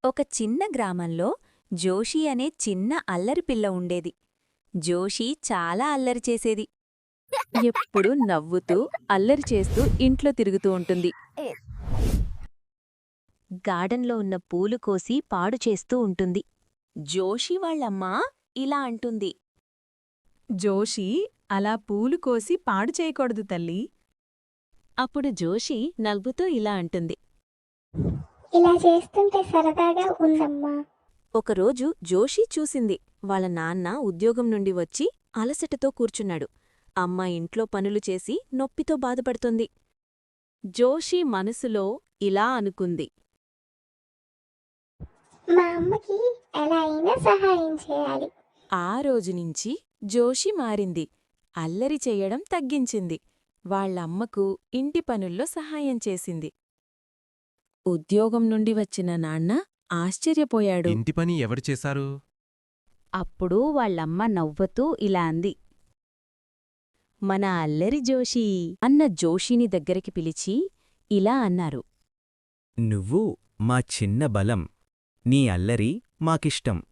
ఒక చిన్న గ్రామంలో జోషి అనే చిన్న అల్లరి పిల్ల ఉండేది. జోషి చాలా అల్లరి చేసేది. ఎప్పుడూ నవ్వుతూ, అల్లరి చేస్తూ ఇంట్లో తిరుగుతూ ఉంటుంది. గార్డెన్లో ఉన్న పూలు కోసి పాడు చేస్తూ ఉంటుంది. జోషి వాళ్ళమ్మ ఇలా అంటుంది. జోషి, అలా పూలు కోసి పాడు చేయకూడదు తల్లీ. అప్పుడు జోషి నవ్వుతూ ఇలా అంటుంది. ఇలా చేస్తుంటే సరదాగా ఉందమ్మా. ఒకరోజు జోషి చూసింది. వాళ్ళ నాన్న ఉద్యోగం నుండి వచ్చి అలసటతో కూర్చున్నాడు. అమ్మ ఇంట్లో పనులు చేసి నొప్పితో బాధపడుతుంది. జోషి మనసులో ఇలా అనుకుంది. మా అమ్మకి ఎలా అయినా సహాయం చేయాలి. ఆ రోజునుంచి జోషి మారింది. అల్లరి చెయ్యడం తగ్గించింది. వాళ్ళమ్మకు ఇంటి పనుల్లో సహాయం చేసింది. ఉద్యోగం నుండి వచ్చిన నాన్న ఆశ్చర్యపోయాడు. ఇంటి పని ఎవరు చేశారు? అప్పుడు వాళ్ళమ్మ నవ్వుతూ ఇలా అంది. మన అల్లరి జోషి అన్న జోషిని దగ్గరికి పిలిచి ఇలా అన్నారు. నువ్వు మా చిన్న బలం. నీ అల్లరి మాకిష్టం.